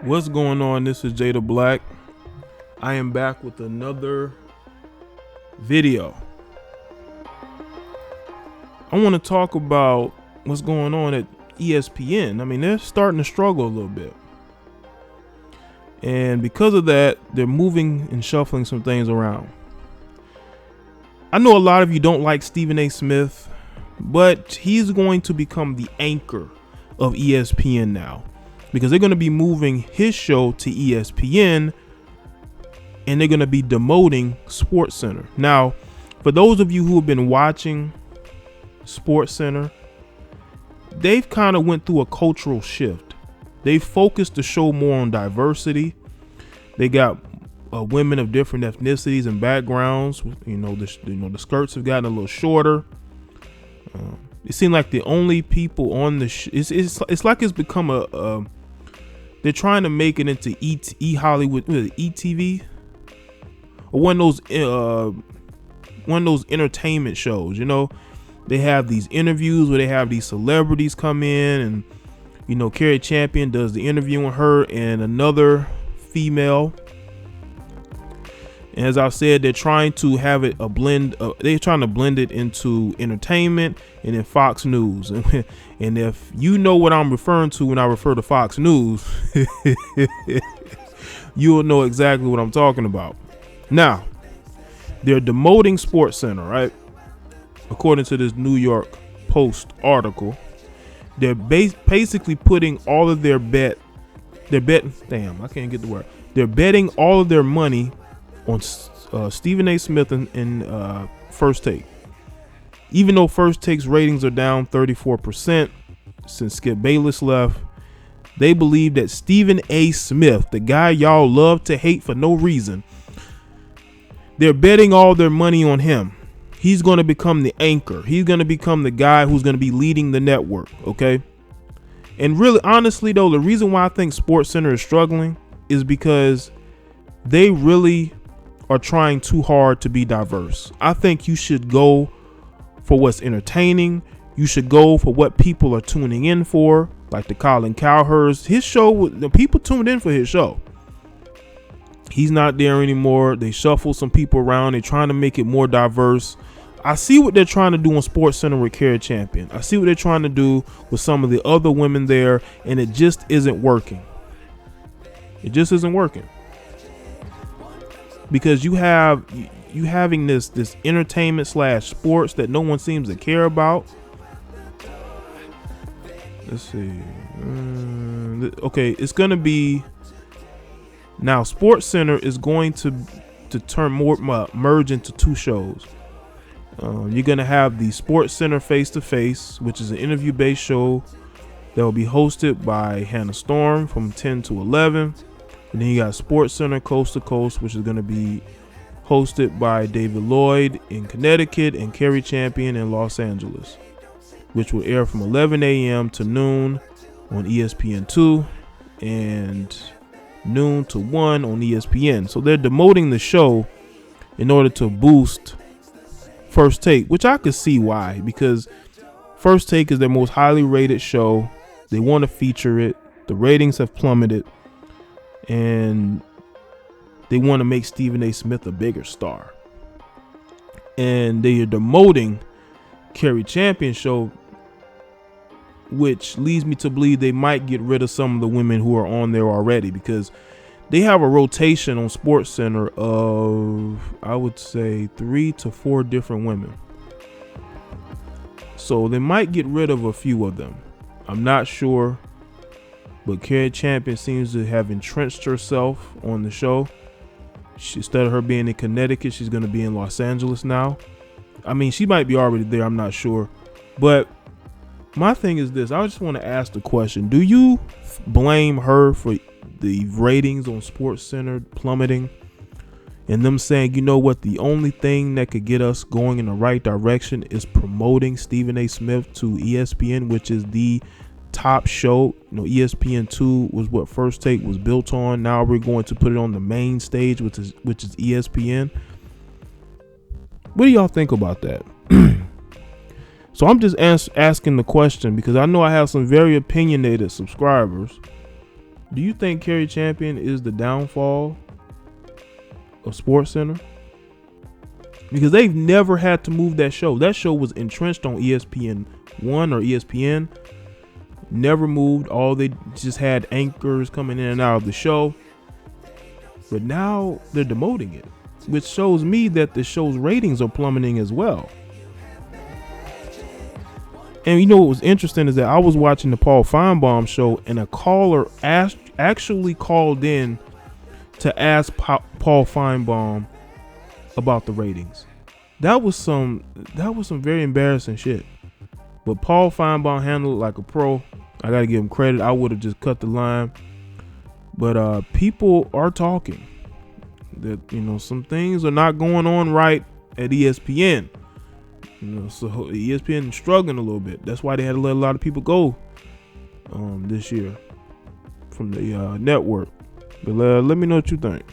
What's going on? This is Jada Black. I am back with another video. I want to talk about what's going on at ESPN. I mean, they're starting to struggle a little bit. And because of that, they're moving and shuffling some things around. I know a lot of you don't like Stephen A. Smith, but he's going to become the anchor of ESPN now, because they're going to be moving his show to ESPN and they're going to be demoting SportsCenter. Now, for those of you who have been watching SportsCenter, they've kind of went through a cultural shift. They focused the show more on diversity. They got women of different ethnicities and backgrounds. The skirts have gotten a little shorter. It seemed like the only people on the it's like it's become a they're trying to make it into Hollywood, ETV, or one of those entertainment shows. You know, they have these interviews where they have these celebrities come in, and Cari Champion does the interview with her and another female. And as I said, they're trying to have it a blend. They're trying to blend it into entertainment and then Fox News. And if you know what I'm referring to when I refer to Fox News, you'll know exactly what I'm talking about. Now, they're demoting SportsCenter, right? According to this New York Post article, they're basically putting all of their betting all of their money on Stephen A. Smith and First Take. Even though First Take's ratings are down 34% since Skip Bayless left, they believe that Stephen A. Smith, the guy y'all love to hate for no reason, they're betting all their money on him. He's going to become the anchor. He's going to become the guy who's going to be leading the network, okay? And really, honestly, though, the reason why I think SportsCenter is struggling is because they really are trying too hard to be diverse. I think you should go for what's entertaining. You should go for what people are tuning in for, like the Colin Cowherd's. His show, the people tuned in for his show. He's not there anymore. They shuffle some people around. They're trying to make it more diverse. I see what they're trying to do on SportsCenter with Cari Champion. I see what they're trying to do with some of the other women there, and it just isn't working. It just isn't working. Because you having this entertainment / sports that no one seems to care about. Let's see. Okay, it's gonna be now. SportsCenter is going to merge into two shows. You're gonna have the SportsCenter Face to Face, which is an interview-based show that will be hosted by Hannah Storm from 10 to 11. And then you got SportsCenter Coast to Coast, which is going to be hosted by David Lloyd in Connecticut and Cari Champion in Los Angeles, which will air from 11 a.m. to noon on ESPN2 and noon to 1 on ESPN. So they're demoting the show in order to boost First Take, which I could see why, because First Take is their most highly rated show. They want to feature it. The ratings have plummeted. And they want to make Stephen A. Smith a bigger star. And they are demoting Cari Champion show, which leads me to believe they might get rid of some of the women who are on there already, because they have a rotation on SportsCenter of, I would say, 3 to 4 different women. So they might get rid of a few of them. I'm not sure. But Cari Champion seems to have entrenched herself on the show. Instead of her being in Connecticut, she's going to be in Los Angeles now. I mean, she might be already there. I'm not sure. But my thing is this. I just want to ask the question. Do you blame her for the ratings on SportsCenter plummeting? And them saying, you know what, the only thing that could get us going in the right direction is promoting Stephen A. Smith to ESPN, which is the top show. ESPN2 was what First Take was built on. Now we're going to put it on the main stage, which is ESPN. What do y'all think about that? So I'm just asking the question because I know I have some very opinionated subscribers Do you think Cari Champion is the downfall of SportsCenter? Because they've never had to move that show. That show was entrenched on ESPN 1 or ESPN. Never moved. All they just had anchors coming in and out of the show. But now they're demoting it, which shows me that the show's ratings are plummeting as well. And you know what was interesting is that I was watching the Paul Feinbaum show, and a caller actually called in to ask Paul Feinbaum about the ratings. That was some very embarrassing shit. But Paul Feinbaum handled it like a pro. I gotta give him credit. I would have just cut the line. But people are talking that, you know, some things are not going on right at ESPN. You know, so ESPN is struggling a little bit. That's why they had to let a lot of people go this year from the network. But let me know what you think.